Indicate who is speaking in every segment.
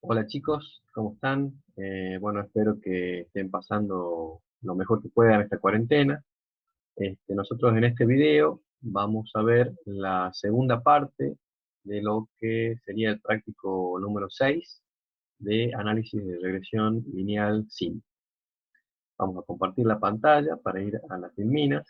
Speaker 1: Hola chicos, ¿cómo están? Bueno, espero que estén pasando lo mejor que puedan esta cuarentena. Nosotros en este video vamos a ver la segunda parte de lo que sería el práctico número 6 de análisis de regresión lineal simple. Vamos a compartir la pantalla para ir a las filminas.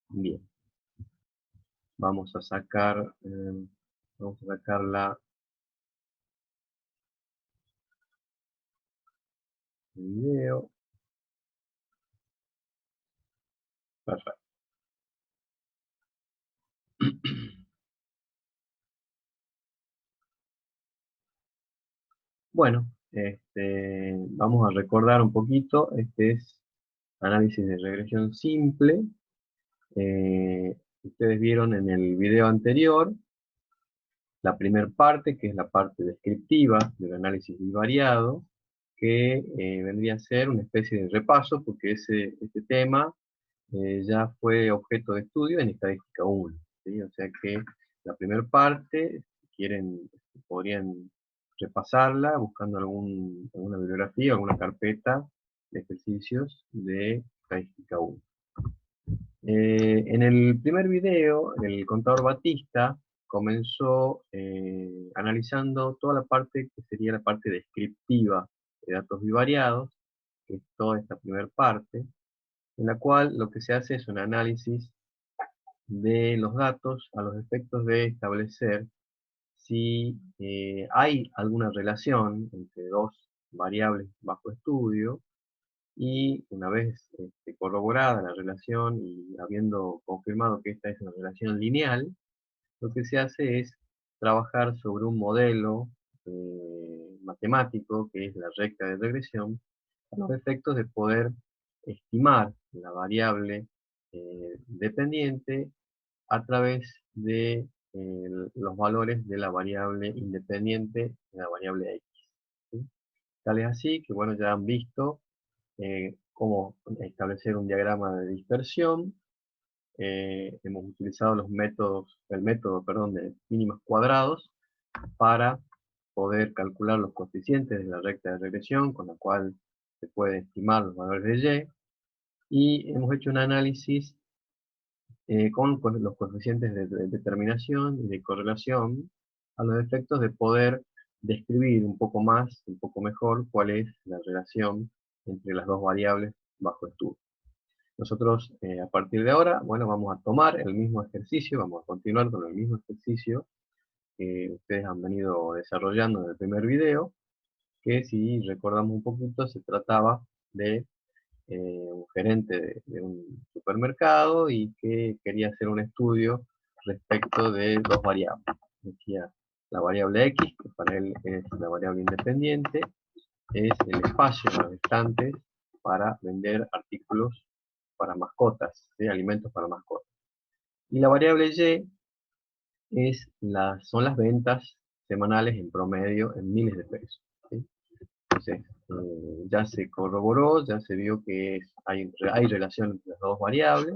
Speaker 1: Bien, vamos a sacar, la el video. Perfecto. Bueno, vamos a recordar un poquito. Este es análisis de regresión simple. Ustedes vieron en el video anterior la primera parte, que es la parte descriptiva del análisis bivariado, que vendría a ser una especie de repaso, porque este tema ya fue objeto de estudio en Estadística 1. ¿Sí? O sea que la primera parte, si quieren, podrían repasarla buscando alguna bibliografía, alguna carpeta de ejercicios de Estadística 1. En el primer video, el contador Batista comenzó analizando toda la parte que sería la parte descriptiva de datos bivariados, que es toda esta primera parte, en la cual lo que se hace es un análisis de los datos a los efectos de establecer si hay alguna relación entre dos variables bajo estudio, y una vez corroborada la relación y habiendo confirmado que esta es una relación lineal, lo que se hace es trabajar sobre un modelo matemático, que es la recta de regresión, a los efectos de poder estimar la variable dependiente a través de los valores de la variable independiente de la variable x. ¿Sí? Tal es así que, bueno, ya han visto cómo establecer un diagrama de dispersión. Hemos utilizado el método, perdón, de mínimas cuadrados para poder calcular los coeficientes de la recta de regresión, con la cual se puede estimar los valores de y hemos hecho un análisis con los coeficientes de determinación y de correlación a los efectos de poder describir un poco más, un poco mejor, cuál es la relación entre las dos variables bajo estudio. Nosotros, a partir de ahora, bueno, vamos a tomar el mismo ejercicio, vamos a continuar con el mismo ejercicio que ustedes han venido desarrollando en el primer video, que si recordamos un poquito, se trataba de un gerente de un supermercado y que quería hacer un estudio respecto de dos variables. Decía la variable X, que para él es la variable independiente, es el espacio en los estantes para vender artículos para mascotas, ¿sí? Alimentos para mascotas. Y la variable Y son las ventas semanales en promedio en miles de pesos. ¿Sí? Entonces, ya se corroboró, ya se vio que hay relación entre las dos variables.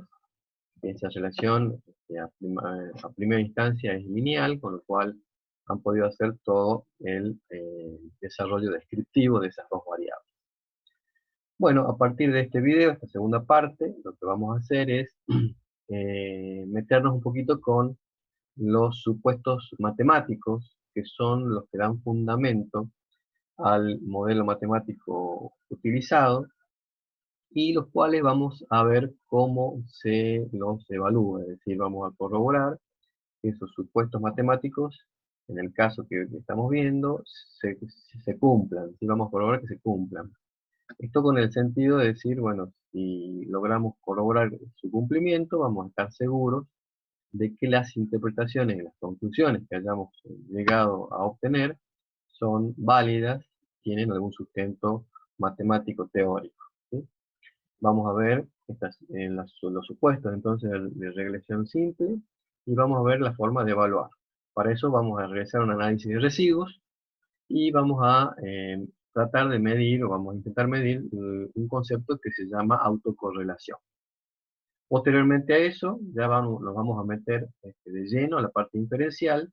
Speaker 1: Esa relación a primera instancia es lineal, con lo cual han podido hacer todo el desarrollo descriptivo de esas dos variables. Bueno, a partir de este video, esta segunda parte, lo que vamos a hacer es meternos un poquito con los supuestos matemáticos, que son los que dan fundamento al modelo matemático utilizado, y los cuales vamos a ver cómo se los evalúa, es decir, vamos a corroborar que esos supuestos matemáticos, en el caso que estamos viendo, se cumplan, ¿sí? Vamos a corroborar que se cumplan. Esto con el sentido de decir, bueno, si logramos corroborar su cumplimiento, vamos a estar seguros de que las interpretaciones y las conclusiones que hayamos llegado a obtener son válidas, tienen algún sustento matemático teórico. ¿Sí? Vamos a ver los supuestos entonces de regresión simple y vamos a ver la forma de evaluar. Para eso vamos a realizar un análisis de residuos y vamos a tratar de medir, o vamos a intentar medir, un concepto que se llama autocorrelación. Posteriormente a eso, nos vamos a meter de lleno a la parte inferencial,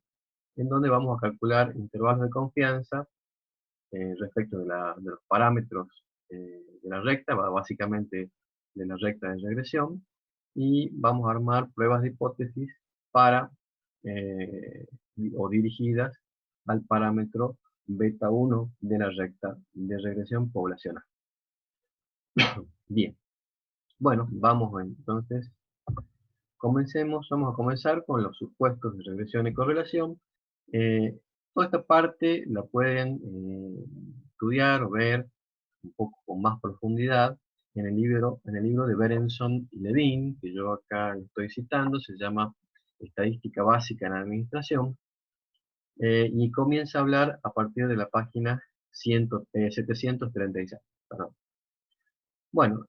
Speaker 1: en donde vamos a calcular intervalos de confianza respecto de los parámetros de la recta, básicamente de la recta de regresión, y vamos a armar pruebas de hipótesis para, o dirigidas al parámetro beta 1 de la recta de regresión poblacional. Bien, bueno, vamos entonces, vamos a comenzar con los supuestos de regresión y correlación. Toda esta parte la pueden estudiar o ver un poco con más profundidad en el libro de Berenson y Levin, que yo acá estoy citando, se llama Estadística Básica en la Administración, y comienza a hablar a partir de la página 736. Perdón. Bueno,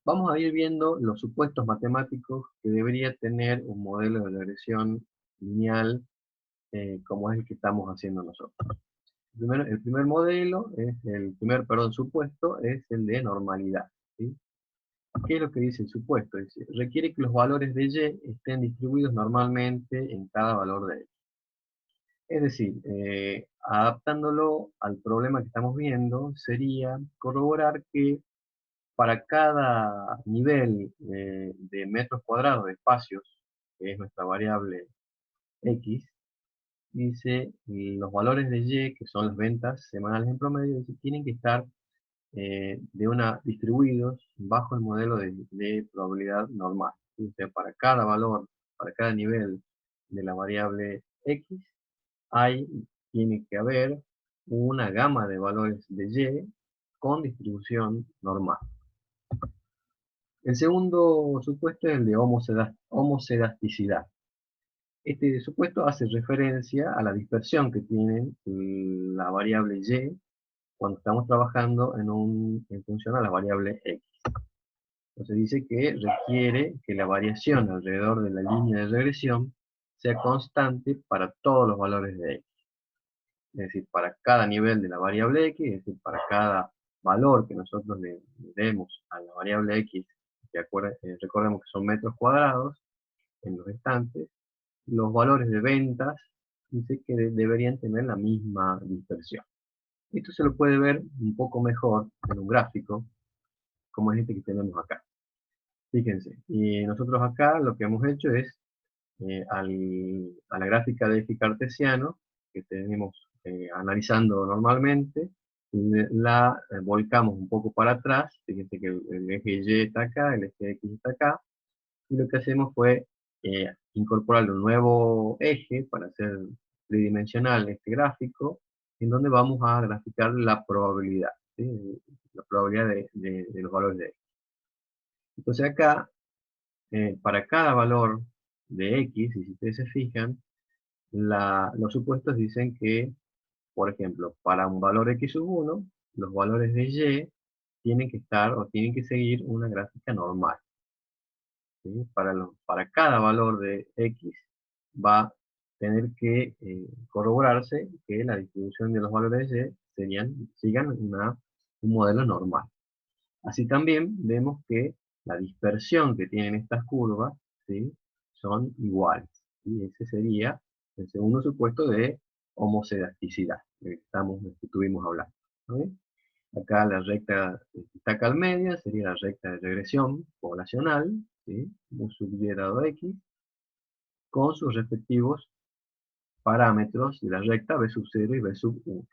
Speaker 1: vamos a ir viendo los supuestos matemáticos que debería tener un modelo de regresión lineal como es el que estamos haciendo nosotros. El primer modelo, supuesto es el de normalidad, ¿sí? ¿Qué es lo que dice el supuesto? Dice, requiere que los valores de y estén distribuidos normalmente en cada valor de x. Es decir, adaptándolo al problema que estamos viendo, sería corroborar que para cada nivel de metros cuadrados de espacios, que es nuestra variable x, dice, los valores de y, que son las ventas semanales en promedio, dice, tienen que estar distribuidos bajo el modelo de probabilidad normal. O sea, para cada valor, para cada nivel de la variable x, tiene que haber una gama de valores de y con distribución normal. El segundo supuesto es el de homocedasticidad. Este supuesto hace referencia a la dispersión que tiene la variable y cuando estamos trabajando en función a la variable x. Entonces dice que requiere que la variación alrededor de la línea de regresión sea constante para todos los valores de x. Es decir, para cada nivel de la variable x, es decir, para cada valor que nosotros le demos a la variable x, recordemos que son metros cuadrados en los estantes, los valores de ventas dice que deberían tener la misma dispersión. Esto se lo puede ver un poco mejor en un gráfico, como es este que tenemos acá. Fíjense, y nosotros acá lo que hemos hecho es, a la gráfica de eje cartesiano, que tenemos analizando normalmente, la volcamos un poco para atrás. Fíjense que el eje Y está acá, el eje X está acá, y lo que hacemos fue incorporar un nuevo eje para hacer tridimensional este gráfico, en donde vamos a graficar la probabilidad, ¿sí? La probabilidad de los valores de x. Entonces acá, para cada valor de x, y si ustedes se fijan, los supuestos dicen que, por ejemplo, para un valor x sub 1, los valores de y tienen que estar o tienen que seguir una gráfica normal. ¿Sí? Para cada valor de x va a tener que corroborarse que la distribución de los valores de y sigan un modelo normal. Así también vemos que la dispersión que tienen estas curvas, ¿sí?, son iguales. Y ese sería el segundo supuesto de homocedasticidad, del que estuvimos hablando. ¿Sí? Acá la recta que está acá al media sería la recta de regresión poblacional, ¿sí?, mu sub y dado x, con sus respectivos parámetros de la recta b sub 0 y b sub 1.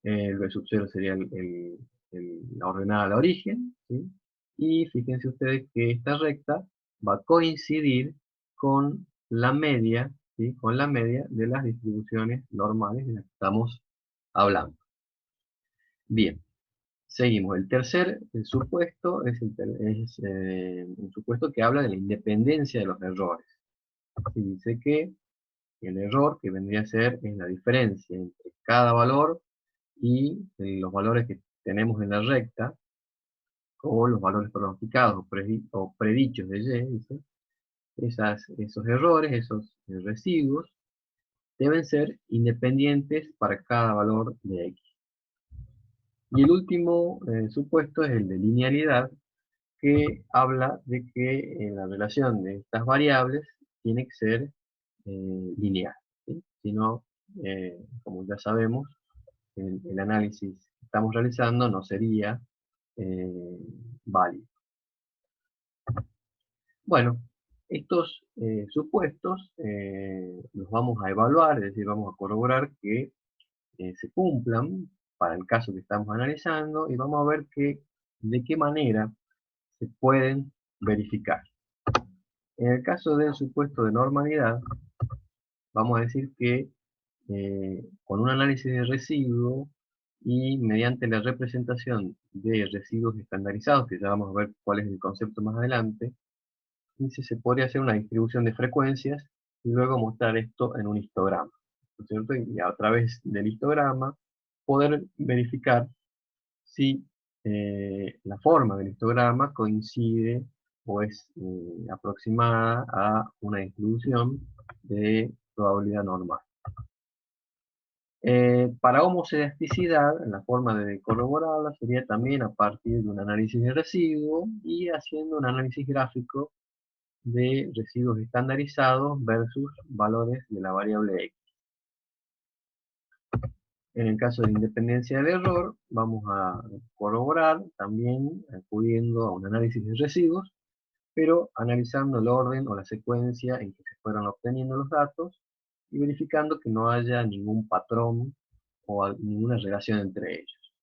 Speaker 1: El b sub 0 sería la ordenada al origen, ¿sí? Y fíjense ustedes que esta recta va a coincidir con la media, ¿sí?, con la media de las distribuciones normales de las que estamos hablando. Bien, seguimos. El tercer supuesto es un supuesto que habla de la independencia de los errores. Y dice que el error que vendría a ser es la diferencia entre cada valor y los valores que tenemos en la recta, o los valores pronosticados o predichos de y, dice, esos errores, esos residuos, deben ser independientes para cada valor de x. Y el último supuesto es el de linealidad, que habla de que la relación de estas variables tiene que ser lineal, ¿sí? Si no, como ya sabemos, el análisis que estamos realizando no sería eh, válido. Bueno, estos supuestos los vamos a evaluar, es decir, vamos a corroborar que se cumplan para el caso que estamos analizando y vamos a ver de qué manera se pueden verificar. En el caso del supuesto de normalidad, vamos a decir que con un análisis de residuo y mediante la representación de residuos estandarizados, que ya vamos a ver cuál es el concepto más adelante, se podría hacer una distribución de frecuencias y luego mostrar esto en un histograma, ¿no es cierto? Y a través del histograma poder verificar si la forma del histograma coincide o es aproximada a una distribución de probabilidad normal. Para homoscedasticidad, la forma de corroborarla sería también a partir de un análisis de residuo y haciendo un análisis gráfico de residuos estandarizados versus valores de la variable X. En el caso de independencia del error, vamos a corroborar también acudiendo a un análisis de residuos, pero analizando el orden o la secuencia en que se fueron obteniendo los datos y verificando que no haya ningún patrón o ninguna relación entre ellos.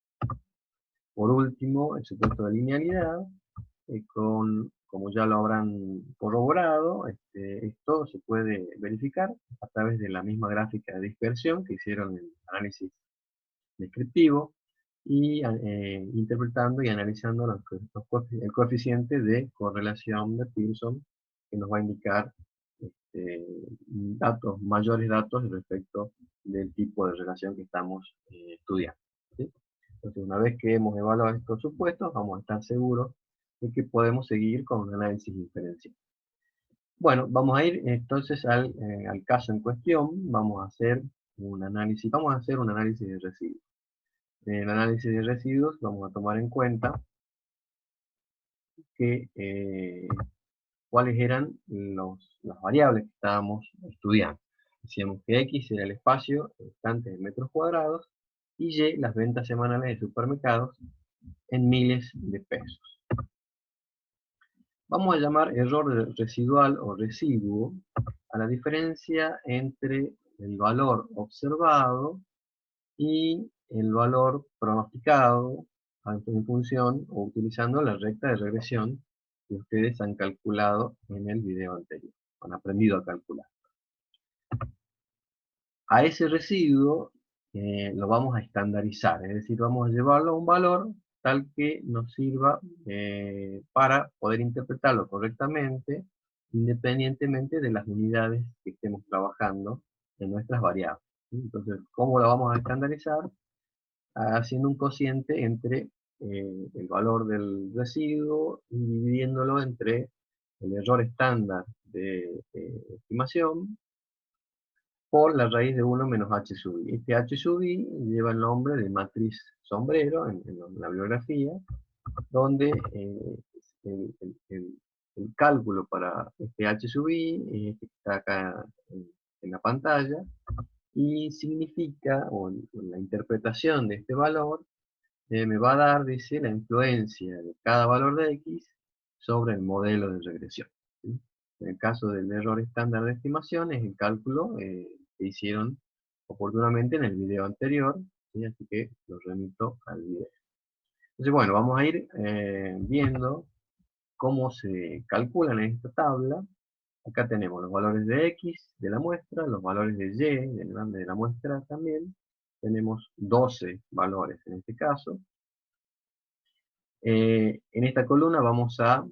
Speaker 1: Por último, el supuesto de linealidad, como ya lo habrán corroborado, esto se puede verificar a través de la misma gráfica de dispersión que hicieron en el análisis descriptivo y interpretando y analizando el coeficiente de correlación de Pearson que nos va a indicar mayores datos respecto del tipo de relación que estamos estudiando, ¿sí? Entonces, una vez que hemos evaluado estos supuestos, vamos a estar seguros de que podemos seguir con un análisis diferencial. Bueno, vamos a ir entonces al caso en cuestión. Vamos a hacer un análisis de residuos. En el análisis de residuos vamos a tomar en cuenta que cuáles eran las variables que estábamos estudiando. Decíamos que X era el espacio constante en metros cuadrados y Y las ventas semanales de supermercados en miles de pesos. Vamos a llamar error residual o residuo a la diferencia entre el valor observado y el valor pronosticado en función o utilizando la recta de regresión que ustedes han calculado en el video anterior, han aprendido a calcular. A ese residuo lo vamos a estandarizar, es decir, vamos a llevarlo a un valor tal que nos sirva para poder interpretarlo correctamente, independientemente de las unidades que estemos trabajando en nuestras variables. Entonces, ¿cómo lo vamos a estandarizar? Haciendo un cociente entre el valor del residuo y dividiéndolo entre el error estándar de estimación por la raíz de 1 menos h sub i. Este h sub i lleva el nombre de matriz sombrero en la bibliografía, donde el cálculo para este h sub i este que está acá en la pantalla, y significa, o la interpretación de este valor, me va a dar, dice, la influencia de cada valor de X sobre el modelo de regresión, ¿sí? En el caso del error estándar de estimación es el cálculo que hicieron oportunamente en el video anterior, ¿sí? Así que los remito al video. Entonces, bueno, vamos a ir viendo cómo se calculan en esta tabla. Acá tenemos los valores de X de la muestra, los valores de Y, del grande de la muestra también. Tenemos 12 valores en este caso. En esta columna vamos a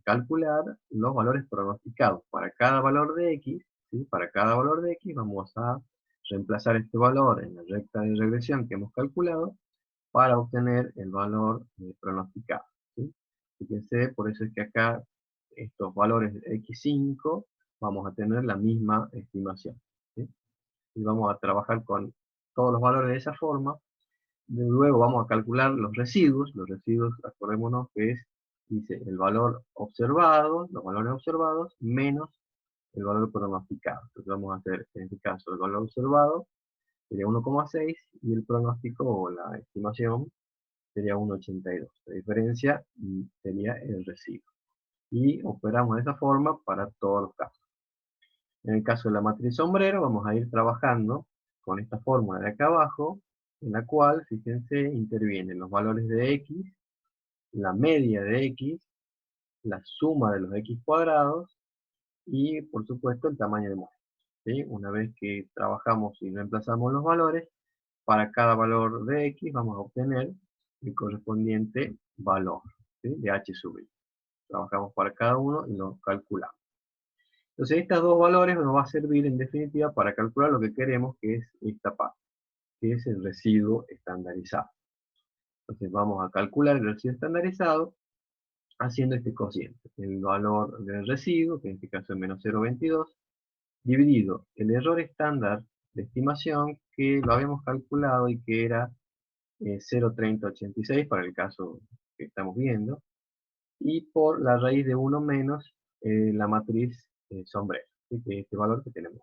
Speaker 1: calcular los valores pronosticados. Para cada valor de X, ¿sí? Para cada valor de X vamos a reemplazar este valor en la recta de regresión que hemos calculado para obtener el valor pronosticado, ¿sí? Fíjense, por eso es que acá estos valores de X5 vamos a tener la misma estimación, ¿sí? Y vamos a trabajar con todos los valores de esa forma. Luego vamos a calcular los residuos. Los residuos, acordémonos que dice el valor observado, los valores observados, menos el valor pronosticado. Entonces vamos a hacer, en este caso, el valor observado sería 1,6 y el pronóstico o la estimación sería 1,82. La diferencia sería el residuo. Y operamos de esa forma para todos los casos. En el caso de la matriz sombrero, vamos a ir trabajando con esta fórmula de acá abajo, en la cual, fíjense, intervienen los valores de x, la media de x, la suma de los x cuadrados y, por supuesto, el tamaño de muestra. ¿Sí? Una vez que trabajamos y reemplazamos los valores, para cada valor de x vamos a obtener el correspondiente valor, ¿sí? De h sub i. Trabajamos para cada uno y lo calculamos. Entonces, estos dos valores nos va a servir en definitiva para calcular lo que queremos, que es esta parte, que es el residuo estandarizado. Entonces, vamos a calcular el residuo estandarizado haciendo este cociente. El valor del residuo, que en este caso es menos 0,22, dividido el error estándar de estimación que lo habíamos calculado y que era 0,3086 para el caso que estamos viendo, y por la raíz de 1 menos la matriz sombrero, ¿sí? Que es este valor que tenemos.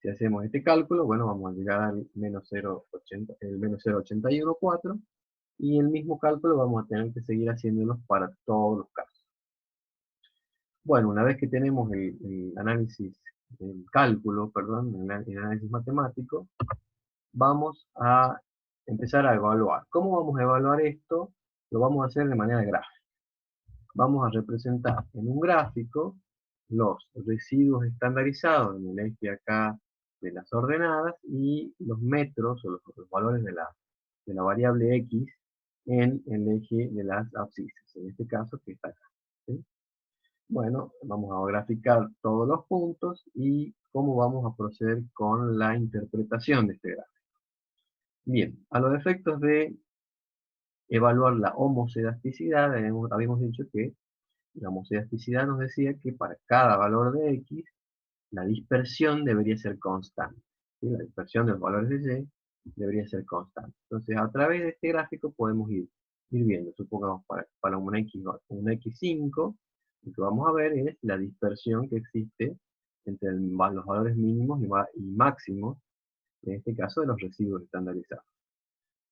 Speaker 1: Si hacemos este cálculo, bueno, vamos a llegar al menos 0,80, el menos 0,814, y el mismo cálculo vamos a tener que seguir haciéndolo para todos los casos. Bueno, una vez que tenemos el análisis, el cálculo, perdón, el análisis matemático, vamos a empezar a evaluar. ¿Cómo vamos a evaluar esto? Lo vamos a hacer de manera gráfica. Vamos a representar en un gráfico los residuos estandarizados en el eje acá de las ordenadas y los metros o los valores de la variable x en el eje de las abscisas, en este caso que está acá. ¿Sí? Bueno, vamos a graficar todos los puntos y cómo vamos a proceder con la interpretación de este gráfico. Bien, a los efectos de evaluar la homoscedasticidad, habíamos dicho que la homoscedasticidad nos decía que para cada valor de x, la dispersión debería ser constante. ¿Sí? La dispersión de los valores de y debería ser constante. Entonces, a través de este gráfico podemos ir viendo, supongamos para un x5, lo que vamos a ver es la dispersión que existe entre los valores mínimos y máximos, en este caso de los residuos estandarizados.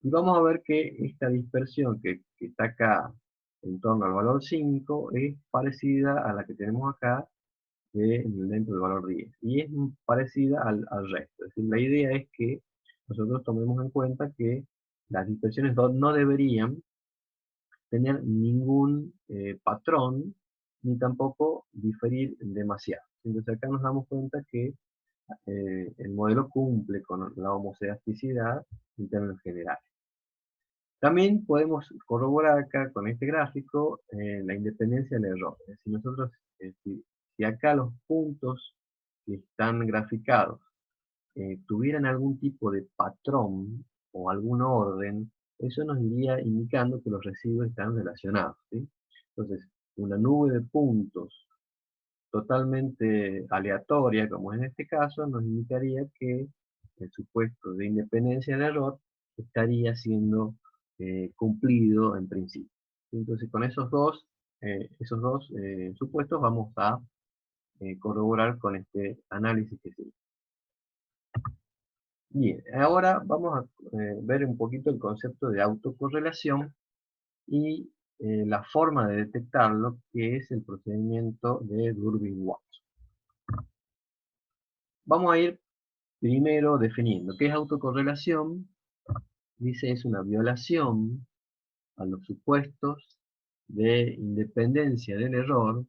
Speaker 1: Y vamos a ver que esta dispersión que está acá en torno al valor 5 es parecida a la que tenemos acá dentro del valor 10. Y es parecida al resto. Es decir, la idea es que nosotros tomemos en cuenta que las dispersiones no deberían tener ningún patrón, ni tampoco diferir demasiado. Entonces acá nos damos cuenta que el modelo cumple con la homoscedasticidad en términos generales. También podemos corroborar acá con este gráfico la independencia del error. Es decir, nosotros, si acá los puntos que están graficados tuvieran algún tipo de patrón o algún orden, eso nos iría indicando que los residuos están relacionados, ¿sí? Entonces, una nube de puntos totalmente aleatoria, como en este caso, nos indicaría que el supuesto de independencia del error estaría siendo cumplido en principio. Entonces, con esos dos supuestos vamos a corroborar con este análisis que sigue. Bien, ahora vamos a ver un poquito el concepto de autocorrelación y la forma de detectarlo, que es el procedimiento de Durbin-Watson. Vamos a ir primero definiendo qué es autocorrelación. Dice es una violación a los supuestos de independencia del error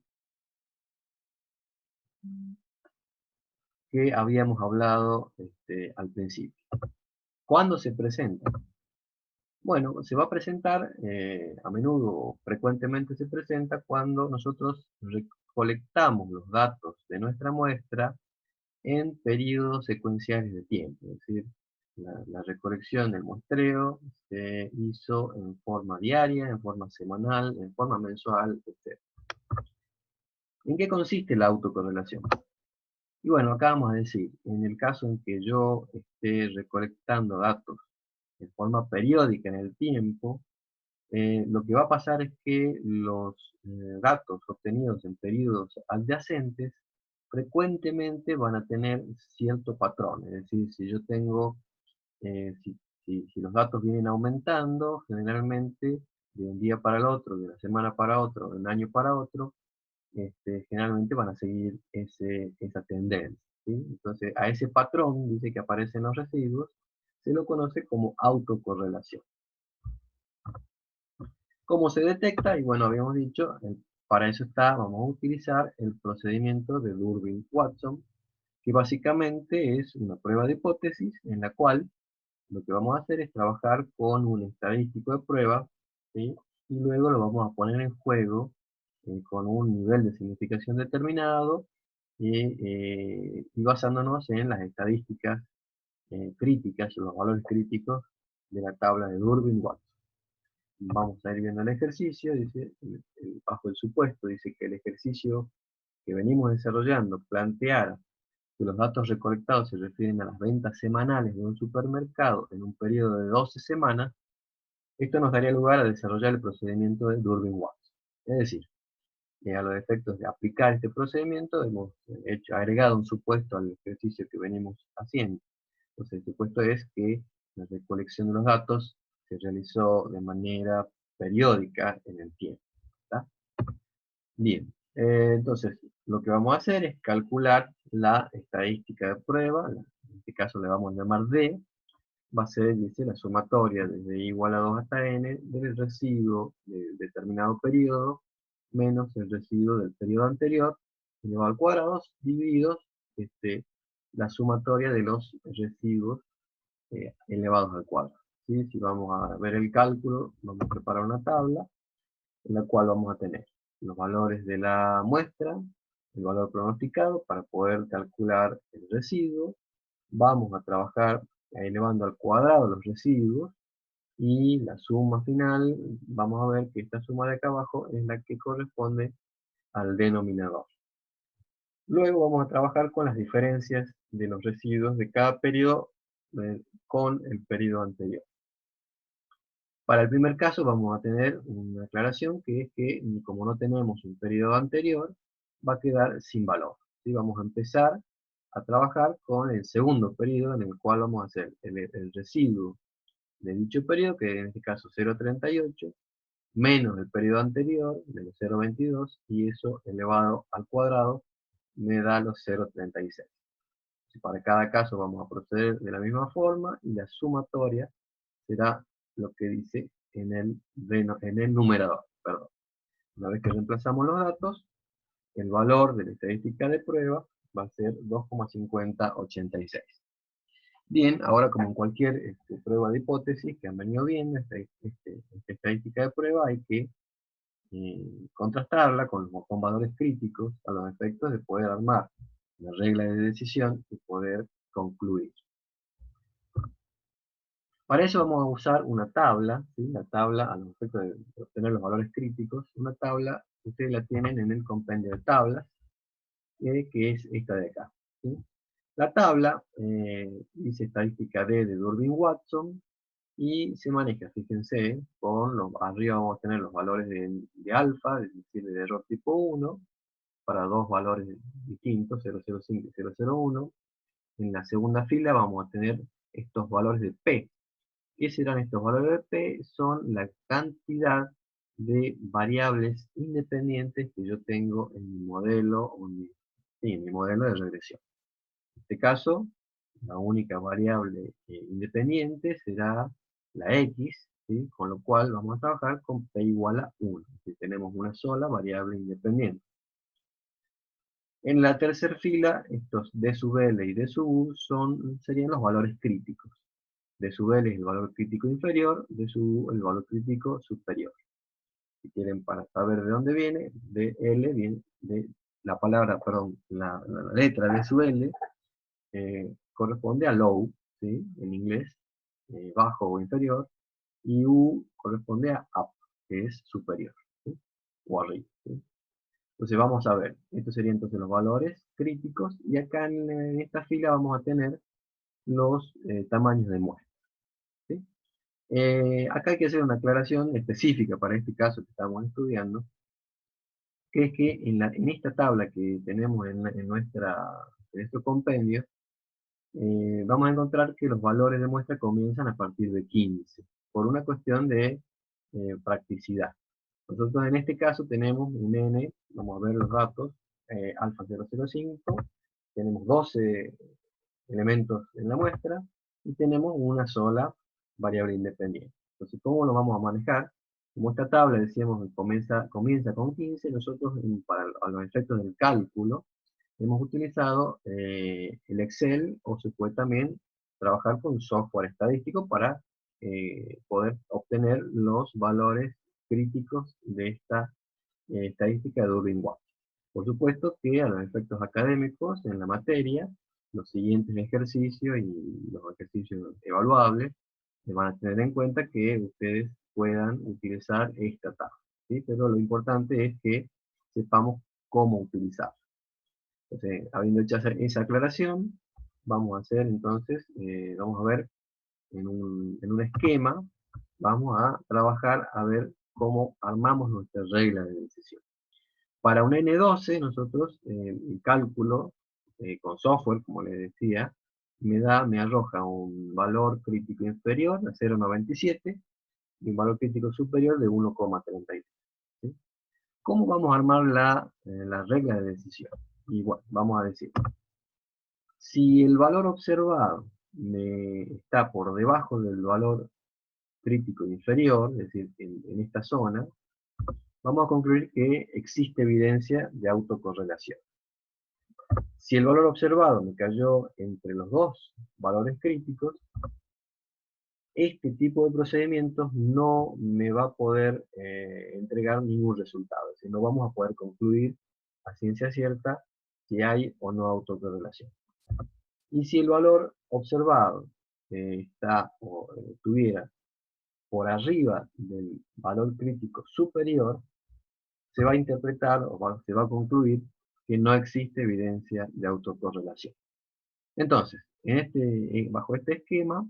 Speaker 1: que habíamos hablado al principio. ¿Cuándo se presenta? Bueno, se va a presentar, a menudo, frecuentemente se presenta cuando nosotros recolectamos los datos de nuestra muestra en periodos secuenciales de tiempo. Es decir, la recolección del muestreo se hizo en forma diaria, en forma semanal, en forma mensual, etc. ¿En qué consiste la autocorrelación? Y bueno, acá vamos a decir, en el caso en que yo esté recolectando datos en forma periódica en el tiempo, lo que va a pasar es que los datos obtenidos en periodos adyacentes frecuentemente van a tener cierto patrón. Es decir, si yo tengo, si los datos vienen aumentando, generalmente de un día para el otro, de una semana para otro, de un año para otro, generalmente van a seguir esa tendencia, ¿sí? Entonces, a ese patrón, dice que aparecen los residuos, se lo conoce como autocorrelación. ¿Cómo se detecta? Y bueno, habíamos dicho, para eso vamos a utilizar el procedimiento de Durbin-Watson, que básicamente es una prueba de hipótesis en la cual lo que vamos a hacer es trabajar con un estadístico de prueba, ¿sí? Y luego lo vamos a poner en juego con un nivel de significación determinado y basándonos en las estadísticas críticas, los valores críticos de la tabla de Durbin-Watson. Vamos a ir viendo el ejercicio, dice, bajo el supuesto, dice que el ejercicio que venimos desarrollando planteara que los datos recolectados se refieren a las ventas semanales de un supermercado en un periodo de 12 semanas, esto nos daría lugar a desarrollar el procedimiento de Durbin-Watson. Es decir, a los efectos de aplicar este procedimiento hemos agregado un supuesto al ejercicio que venimos haciendo. Entonces el supuesto es que la recolección de los datos se realizó de manera periódica en el tiempo. ¿Está? Bien, entonces lo que vamos a hacer es calcular la estadística de prueba, en este caso le vamos a llamar D, va a ser, dice, la sumatoria desde i igual a 2 hasta n del residuo de determinado periodo menos el residuo del periodo anterior elevado al cuadrado divididos la sumatoria de los residuos elevados al cuadrado. ¿Sí? Si vamos a ver el cálculo, vamos a preparar una tabla en la cual vamos a tener los valores de la muestra, el valor pronosticado para poder calcular el residuo. Vamos a trabajar elevando al cuadrado los residuos y la suma final, vamos a ver que esta suma de acá abajo es la que corresponde al denominador. Luego vamos a trabajar con las diferencias de los residuos de cada periodo con el periodo anterior. Para el primer caso vamos a tener una aclaración que es que como no tenemos un periodo anterior, va a quedar sin valor. ¿Sí? Vamos a empezar a trabajar con el segundo periodo en el cual vamos a hacer el residuo de dicho periodo, que en este caso 0,38, menos el periodo anterior, de los 0,22, y eso elevado al cuadrado me da los 0,36. Para cada caso vamos a proceder de la misma forma y la sumatoria será lo que dice en el numerador. Perdón. Una vez que reemplazamos los datos, el valor de la estadística de prueba va a ser 2,5086. Bien, ahora como en cualquier prueba de hipótesis que han venido viendo, esta estadística de prueba hay que contrastarla con valores críticos a los efectos de poder armar la regla de decisión y poder concluir. Para eso vamos a usar una tabla, ¿sí? La tabla a los efectos de obtener los valores críticos, una tabla que ustedes la tienen en el compendio de tablas, que es esta de acá. ¿Sí? La tabla dice estadística D de Durbin-Watson y se maneja, fíjense, arriba vamos a tener los valores de alfa, es decir, de error tipo 1, para dos valores distintos, 0,05 y 0,01. En la segunda fila vamos a tener estos valores de P. ¿Qué serán estos valores de P? Son la cantidad de variables independientes que yo tengo en mi modelo, en mi modelo de regresión. En este caso, la única variable independiente será la X, ¿sí? Con lo cual vamos a trabajar con P igual a 1. Si tenemos una sola variable independiente. En la tercera fila, estos D sub L y D sub U serían los valores críticos. D sub L es el valor crítico inferior, D sub U el valor crítico superior. Si quieren para saber de dónde viene, DL viene de la palabra, perdón, la letra D sub L corresponde a low, ¿sí? En inglés, bajo o inferior, y U corresponde a up, que es superior, ¿sí? O arriba, ¿sí? Entonces vamos a ver, estos serían entonces los valores críticos, y acá en esta fila vamos a tener los tamaños de muestra. ¿Sí? Acá hay que hacer una aclaración específica para este caso que estamos estudiando, que es que en esta tabla que tenemos en nuestro compendio, vamos a encontrar que los valores de muestra comienzan a partir de 15, por una cuestión de practicidad. Nosotros en este caso tenemos un n, vamos a ver los datos, alfa 005, tenemos 12 elementos en la muestra y tenemos una sola variable independiente. Entonces, ¿cómo lo vamos a manejar? Como esta tabla, decíamos, comienza con 15, nosotros para a los efectos del cálculo hemos utilizado el Excel o se puede también trabajar con software estadístico para poder obtener los valores críticos de esta estadística de Durbin-Watts. Por supuesto que a los efectos académicos en la materia, los siguientes ejercicios y los ejercicios evaluables van a tener en cuenta que ustedes puedan utilizar esta tabla, ¿sí? Pero lo importante es que sepamos cómo utilizarla. Entonces, habiendo hecho esa aclaración, vamos a hacer entonces, vamos a ver en un esquema, vamos a trabajar a ver cómo armamos nuestra regla de decisión. Para un N12, nosotros el cálculo con software, como les decía, me arroja un valor crítico inferior a 0,97 y un valor crítico superior de 1,33. ¿Sí? ¿Cómo vamos a armar la regla de decisión? Igual, vamos a decir, si el valor observado está por debajo del valor crítico inferior, es decir, en esta zona, vamos a concluir que existe evidencia de autocorrelación. Si el valor observado me cayó entre los dos valores críticos, este tipo de procedimientos no me va a poder entregar ningún resultado. Es decir, no vamos a poder concluir a ciencia cierta si hay o no autocorrelación. Y si el valor observado tuviera por arriba del valor crítico superior, se va a interpretar se va a concluir que no existe evidencia de autocorrelación. Entonces, bajo este esquema,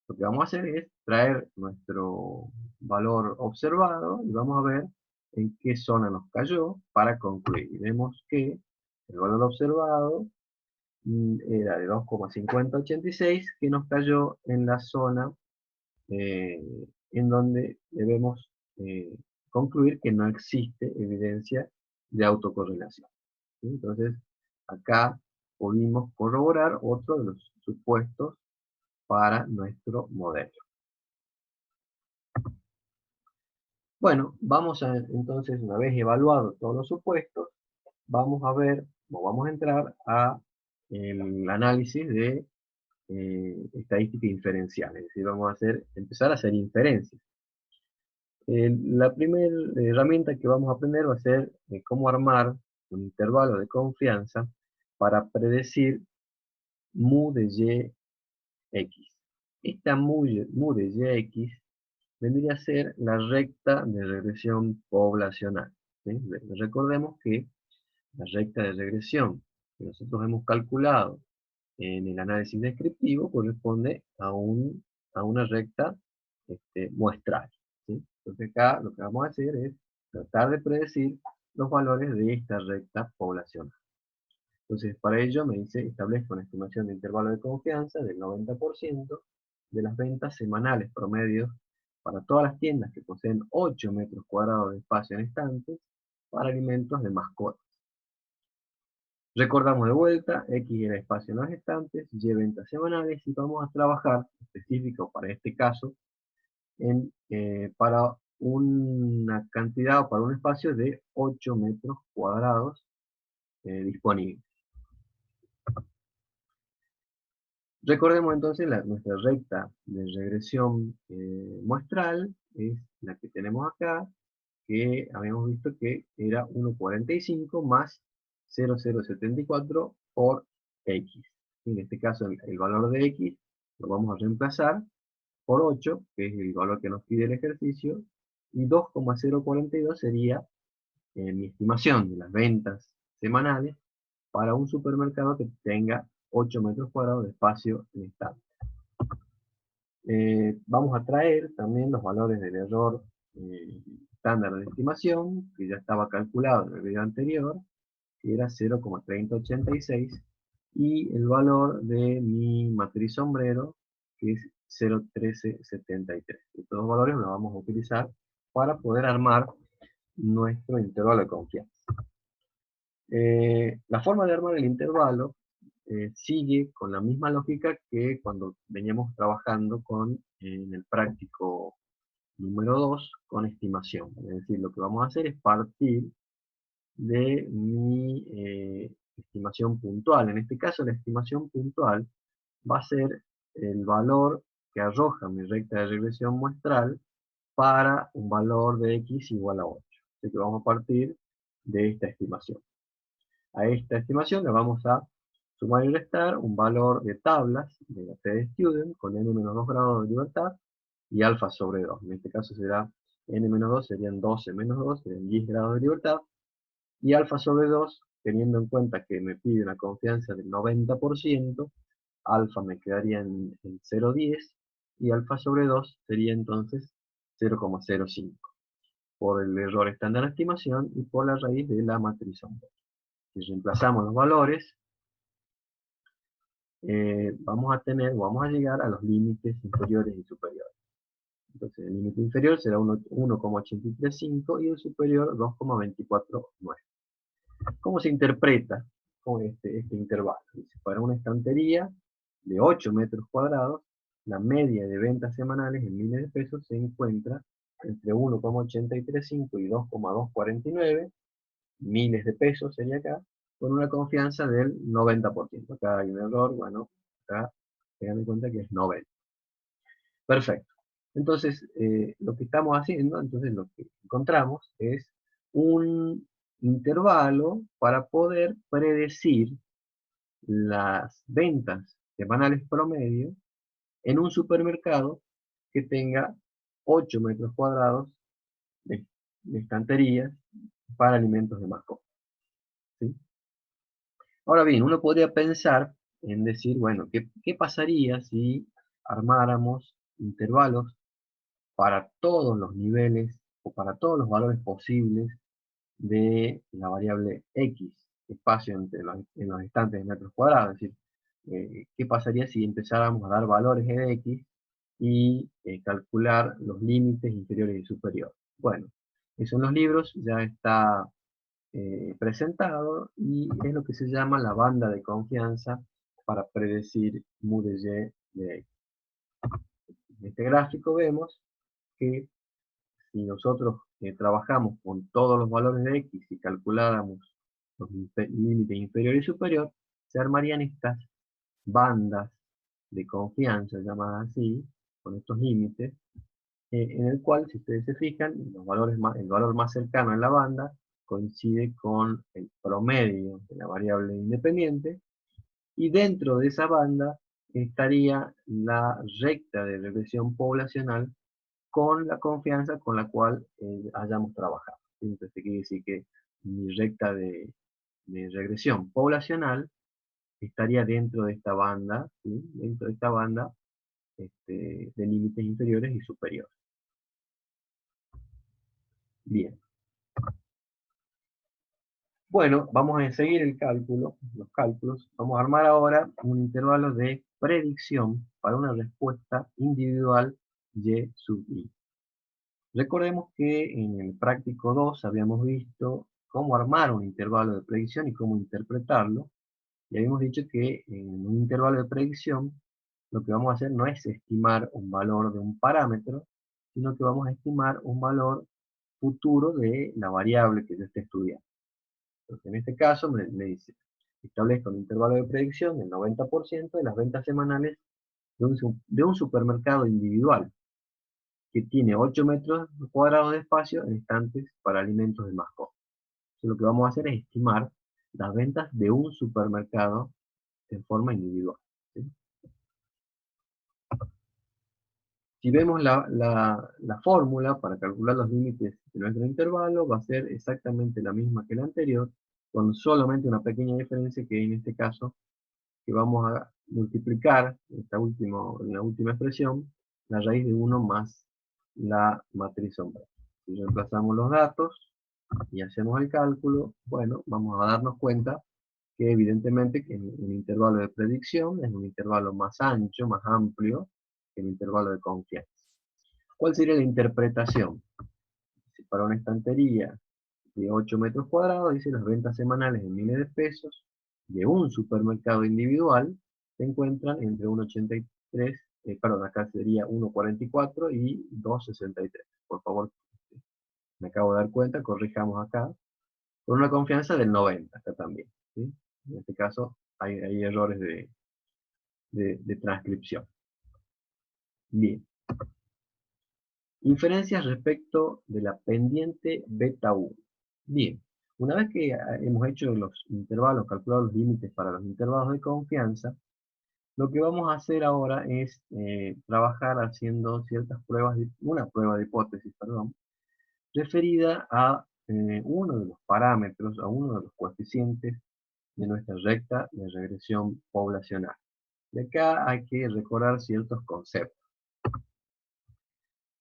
Speaker 1: lo que vamos a hacer es traer nuestro valor observado y vamos a ver en qué zona nos cayó para concluir. Y vemos que el valor observado era de 2,5086, que nos cayó en la zona eh, en donde debemos concluir que no existe evidencia de autocorrelación. ¿Sí? Entonces, acá pudimos corroborar otro de los supuestos para nuestro modelo. Bueno, entonces, una vez evaluados todos los supuestos, vamos a ver, o vamos a entrar a el análisis de estadística inferencial, es decir, vamos a empezar a hacer inferencias. La primera herramienta que vamos a aprender va a ser cómo armar un intervalo de confianza para predecir mu de yx. Esta mu de yx vendría a ser la recta de regresión poblacional. ¿Sí? Recordemos que la recta de regresión que nosotros hemos calculado en el análisis descriptivo corresponde a una recta muestral. ¿Sí? Entonces acá lo que vamos a hacer es tratar de predecir los valores de esta recta poblacional. Entonces para ello establezco una estimación de intervalo de confianza del 90% de las ventas semanales promedios para todas las tiendas que poseen 8 metros cuadrados de espacio en estantes para alimentos de mascotas. Recordamos de vuelta, X era espacio en los estantes, Y ventas semanales, y vamos a trabajar específico para este caso para una cantidad o para un espacio de 8 metros cuadrados disponibles. Recordemos entonces nuestra recta de regresión muestral, es la que tenemos acá, que habíamos visto que era 1,45 más 0,074 por X. En este caso el valor de X lo vamos a reemplazar por 8, que es el valor que nos pide el ejercicio, y 2,042 sería mi estimación de las ventas semanales para un supermercado que tenga 8 metros cuadrados de espacio en estante. Vamos a traer también los valores del error estándar de estimación, que ya estaba calculado en el video anterior, que era 0,3086, y el valor de mi matriz sombrero, que es 0,1373. Estos dos valores los vamos a utilizar para poder armar nuestro intervalo de confianza. La forma de armar el intervalo sigue con la misma lógica que cuando veníamos trabajando en el práctico número 2 con estimación. Es decir, lo que vamos a hacer es partir de mi estimación puntual. En este caso, la estimación puntual va a ser el valor que arroja mi recta de regresión muestral para un valor de x igual a 8. Así que vamos a partir de esta estimación. A esta estimación le vamos a sumar y restar un valor de tablas de la TDStudent con n-2 grados de libertad y alfa sobre 2. En este caso será n-2, serían 12 menos 2, serían 10 grados de libertad. Y alfa sobre 2, teniendo en cuenta que me pide una confianza del 90%, alfa me quedaría en 0,10 y alfa sobre 2 sería entonces 0,05 por el error estándar de estimación y por la raíz de la matriz sombra. Si reemplazamos los valores, vamos a llegar a los límites inferiores y superiores. Entonces el límite inferior será 1,835 y el superior 2,249. ¿Cómo se interpreta con este intervalo? Dice, para una estantería de 8 metros cuadrados, la media de ventas semanales en miles de pesos se encuentra entre 1,835 y 2,249 miles de pesos sería acá, con una confianza del 90%. Acá hay un error, bueno, acá tengan en cuenta que es 90. Perfecto. Entonces, lo que estamos haciendo, entonces lo que encontramos es un intervalo para poder predecir las ventas semanales promedio en un supermercado que tenga 8 metros cuadrados de estanterías para alimentos de mascota. ¿Sí? Ahora bien, uno podría pensar en decir, bueno, ¿qué pasaría si armáramos intervalos para todos los niveles o para todos los valores posibles de la variable x, espacio en los estantes de metros cuadrados? Es decir, ¿qué pasaría si empezáramos a dar valores de x y calcular los límites inferiores y superiores? Bueno, eso en los libros ya está presentado y es lo que se llama la banda de confianza para predecir mu de y de x. En este gráfico vemos que si nosotros trabajamos con todos los valores de x y calculáramos los límites inferior y superior, se armarían estas bandas de confianza, llamadas así, con estos límites, en el cual, si ustedes se fijan, el valor más cercano en la banda coincide con el promedio de la variable independiente, y dentro de esa banda estaría la recta de regresión poblacional con la confianza con la cual hayamos trabajado. Entonces, quiere decir que mi recta de regresión poblacional estaría dentro de esta banda, ¿sí? Dentro de esta banda de límites inferiores y superiores. Bien. Bueno, vamos a seguir los cálculos. Vamos a armar ahora un intervalo de predicción para una respuesta individual y sub i. Recordemos que en el práctico 2 habíamos visto cómo armar un intervalo de predicción y cómo interpretarlo. Y habíamos dicho que en un intervalo de predicción lo que vamos a hacer no es estimar un valor de un parámetro, sino que vamos a estimar un valor futuro de la variable que yo esté estudiando. Entonces, en este caso me dice, establezco un intervalo de predicción del 90% de las ventas semanales de un supermercado individual que tiene 8 metros cuadrados de espacio en estantes para alimentos de mascota. Entonces, lo que vamos a hacer es estimar las ventas de un supermercado en forma individual. ¿Sí? Si vemos la fórmula para calcular los límites de nuestro intervalo, va a ser exactamente la misma que la anterior, con solamente una pequeña diferencia, que en este caso que vamos a multiplicar en la última expresión la raíz de 1 más la matriz sombra. Si reemplazamos los datos y hacemos el cálculo, bueno, vamos a darnos cuenta que evidentemente que el intervalo de predicción es un intervalo más ancho, más amplio que el intervalo de confianza. ¿Cuál sería la interpretación? Si para una estantería de 8 metros cuadrados, dice las ventas semanales en miles de pesos de un supermercado individual se encuentran entre 1,83, perdón, acá sería 1,44 y 2,63. Por favor, me acabo de dar cuenta, corrijamos acá, con una confianza del 90, acá también, ¿sí? En este caso hay errores de transcripción. Bien. Inferencias respecto de la pendiente beta 1. Bien, una vez que hemos hecho los intervalos, calculado los límites para los intervalos de confianza, lo que vamos a hacer ahora es trabajar haciendo ciertas pruebas, una prueba de hipótesis, perdón, referida a uno de los parámetros, a uno de los coeficientes de nuestra recta de regresión poblacional. Y acá hay que recordar ciertos conceptos.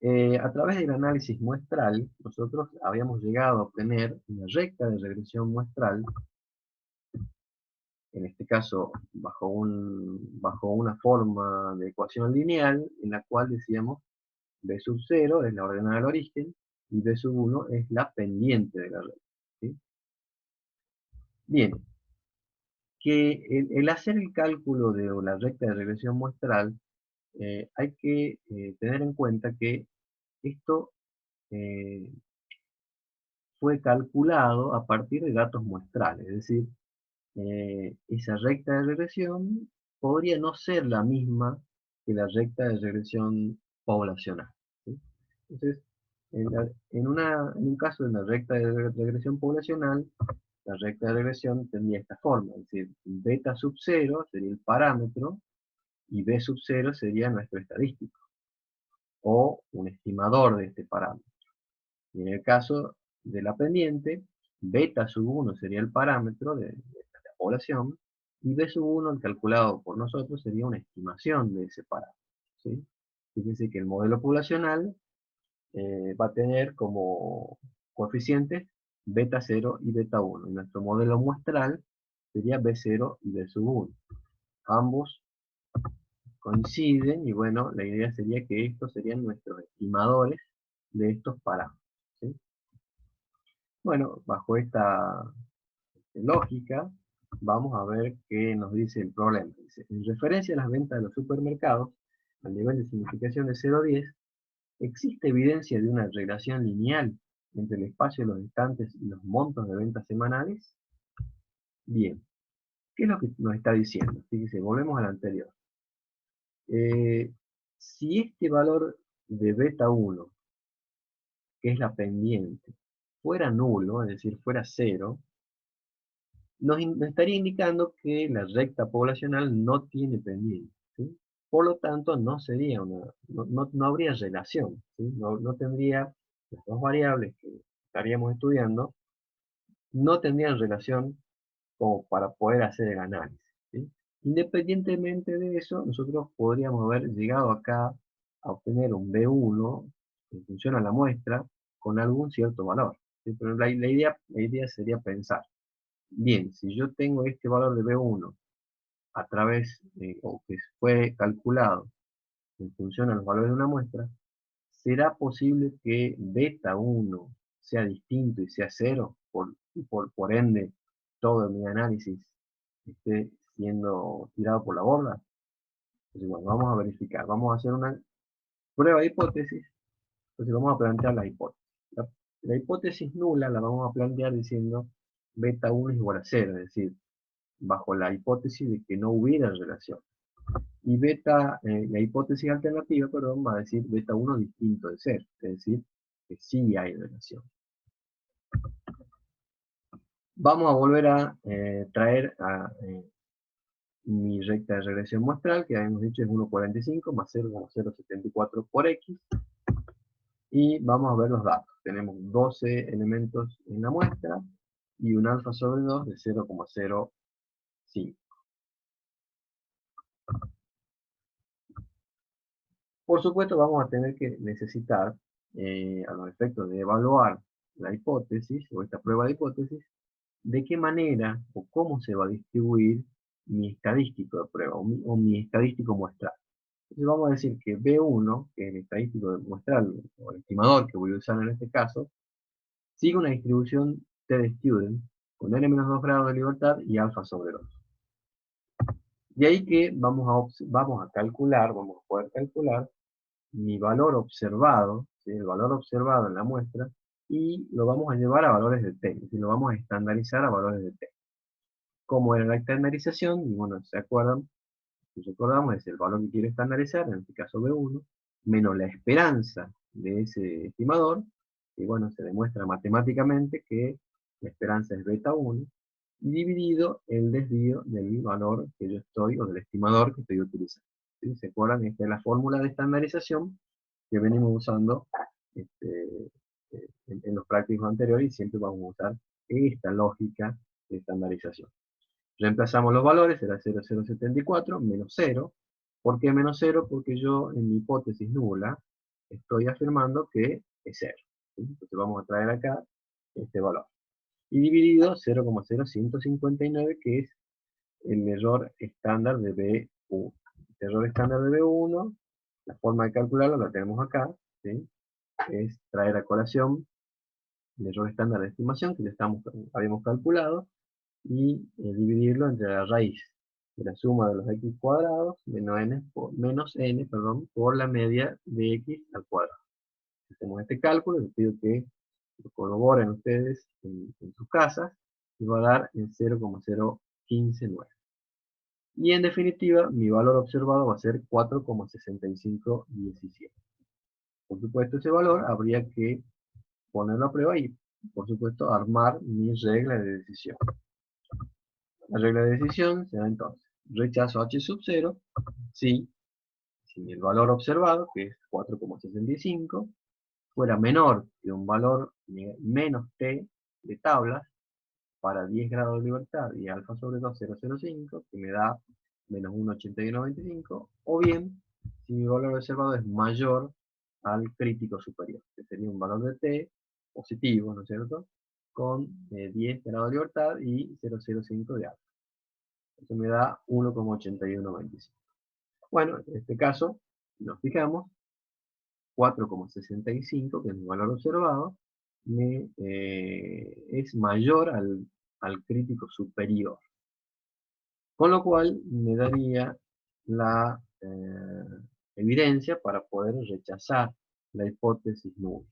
Speaker 1: A través del análisis muestral, nosotros habíamos llegado a obtener una recta de regresión muestral, en este caso bajo una forma de ecuación lineal, en la cual decíamos b sub 0 es la ordenada del origen, y b sub 1 es la pendiente de la recta, ¿sí? Bien, que el hacer el cálculo de la recta de regresión muestral, hay que tener en cuenta que esto eh, fue calculado a partir de datos muestrales, es decir, esa recta de regresión podría no ser la misma que la recta de regresión poblacional, ¿sí? Entonces, en un caso de la recta de regresión poblacional, la recta de regresión tendría esta forma, es decir, beta sub 0 sería el parámetro y b sub 0 sería nuestro estadístico, o un estimador de este parámetro. Y en el caso de la pendiente, beta sub 1 sería el parámetro de la población, y b sub 1, el calculado por nosotros, sería una estimación de ese parámetro, ¿sí? Fíjense que el modelo poblacional va a tener como coeficientes beta 0 y beta 1. Y nuestro modelo muestral sería B0 y B sub 1. Ambos coinciden y bueno, la idea sería que estos serían nuestros estimadores de estos parámetros, ¿sí? Bueno, bajo esta lógica, vamos a ver qué nos dice el problema. Dice, en referencia a las ventas de los supermercados, al nivel de significación de 0 a 10, ¿existe evidencia de una relación lineal entre el espacio de los estantes y los montos de ventas semanales? Bien, ¿qué es lo que nos está diciendo? Fíjense, volvemos al anterior. Si este valor de beta 1, que es la pendiente, fuera nulo, es decir, fuera 0, nos estaría indicando que la recta poblacional no tiene pendiente, ¿sí? Por lo tanto, no sería no habría relación, ¿sí? No tendría las dos variables que estaríamos estudiando, no tendrían relación como para poder hacer el análisis, ¿sí? Independientemente de eso, nosotros podríamos haber llegado acá a obtener un B1 en función a la muestra con algún cierto valor, ¿sí? Pero la idea sería pensar, bien, si yo tengo este valor de B1 a través, o que fue calculado en función a los valores de una muestra, ¿será posible que beta 1 sea distinto y sea 0? Por ende, todo mi análisis esté siendo tirado por la borda. Entonces, bueno, vamos a verificar. Vamos a hacer una prueba de hipótesis. Entonces vamos a plantear la hipótesis. La hipótesis nula la vamos a plantear diciendo beta 1 es igual a 0, es decir, bajo la hipótesis de que no hubiera relación. Y la hipótesis alternativa, perdón, va a decir beta 1 distinto de 0, es decir, que sí hay relación. Vamos a volver a traer a mi recta de regresión muestral, que habíamos dicho es 1,45 más 0,074 por x, y vamos a ver los datos. Tenemos 12 elementos en la muestra, y un alfa sobre 2 de 0,05. Por supuesto, vamos a tener que necesitar, a los efectos de evaluar la hipótesis, o esta prueba de hipótesis, de qué manera o cómo se va a distribuir mi estadístico de prueba, o mi estadístico muestral. Entonces vamos a decir que B1, que es el estadístico muestral, o el estimador que voy a usar en este caso, sigue una distribución T de student, con n-2 grados de libertad y alfa sobre 2. De ahí que vamos a calcular, vamos a poder calcular mi valor observado, ¿sí? El valor observado en la muestra, y lo vamos a llevar a valores de t, y lo vamos a estandarizar a valores de t. ¿Cómo era la estandarización? Y bueno, ¿se acuerdan? Si recordamos, es el valor que quiero estandarizar, en este caso B1, menos la esperanza de ese estimador, y bueno, se demuestra matemáticamente que la esperanza es beta 1, dividido el desvío del valor que yo estoy, o del estimador que estoy utilizando. ¿Sí? ¿Se acuerdan? Esta es la fórmula de estandarización que venimos usando en los prácticos anteriores, y siempre vamos a usar esta lógica de estandarización. Reemplazamos los valores, será 0,074 menos 0. ¿Por qué menos 0? Porque yo en mi hipótesis nula estoy afirmando que es 0. ¿Sí? Entonces vamos a traer acá este valor. Y dividido 0,0159, que es el error estándar de B1. El error estándar de B1, la forma de calcularlo la tenemos acá, ¿sí? Es traer a colación el error estándar de estimación que ya habíamos calculado, y dividirlo entre la raíz de la suma de los x cuadrados menos n por la media de x al cuadrado. Hacemos este cálculo, les pido que lo corroboren ustedes en sus casas, y va a dar en 0,0159. Y en definitiva, mi valor observado va a ser 4,6517. Por supuesto, ese valor habría que ponerlo a prueba y, por supuesto, armar mi regla de decisión. La regla de decisión será entonces, rechazo h sub 0 si el valor observado, que es 4,65, fuera menor que un valor menos t de tablas para 10 grados de libertad y alfa sobre 2, 0,05, que me da menos 1,8195, o bien si mi valor observado es mayor al crítico superior, que sería un valor de t positivo, ¿no es cierto?, con 10 grados de libertad y 0,05 de alfa. Eso me da 1,8125. Bueno, en este caso, si nos fijamos, 4,65, que es mi valor observado, es mayor al crítico superior. Con lo cual me daría la evidencia para poder rechazar la hipótesis nula.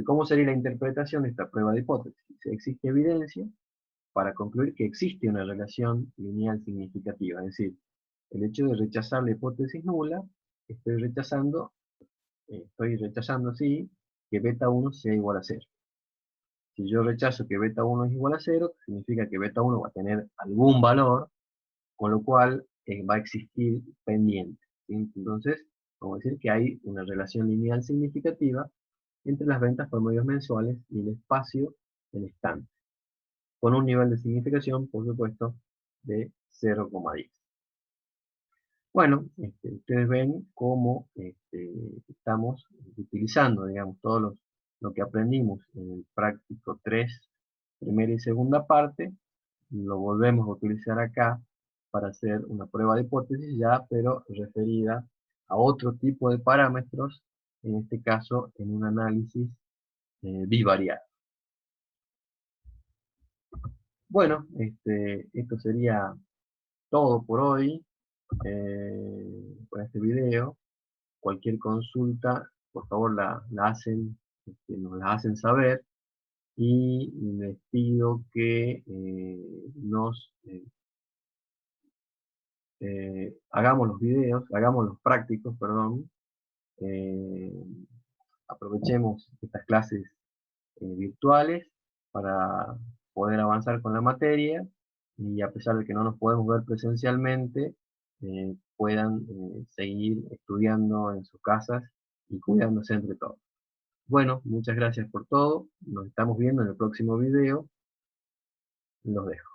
Speaker 1: ¿Cómo sería la interpretación de esta prueba de hipótesis? Si existe evidencia para concluir que existe una relación lineal significativa, es decir, el hecho de rechazar la hipótesis nula, estoy rechazando, sí, que beta 1 sea igual a 0. Si yo rechazo que beta 1 es igual a 0, significa que beta 1 va a tener algún valor, con lo cual va a existir pendiente, ¿sí? Entonces, vamos a decir que hay una relación lineal significativa entre las ventas promedios mensuales y el espacio en estante, con un nivel de significación, por supuesto, de 0,10. Bueno, ustedes ven cómo estamos utilizando, digamos, lo que aprendimos en el práctico 3, primera y segunda parte, lo volvemos a utilizar acá para hacer una prueba de hipótesis ya, pero referida a otro tipo de parámetros, en este caso en un análisis bivariado. Bueno, esto sería todo por hoy, por este video. Cualquier consulta, por favor nos la hacen saber, y les pido que hagamos los prácticos, perdón, eh, aprovechemos estas clases virtuales para poder avanzar con la materia, y a pesar de que no nos podemos ver presencialmente, puedan seguir estudiando en sus casas y cuidándose entre todos. Bueno, muchas gracias por todo. Nos estamos viendo en el próximo video. Los dejo.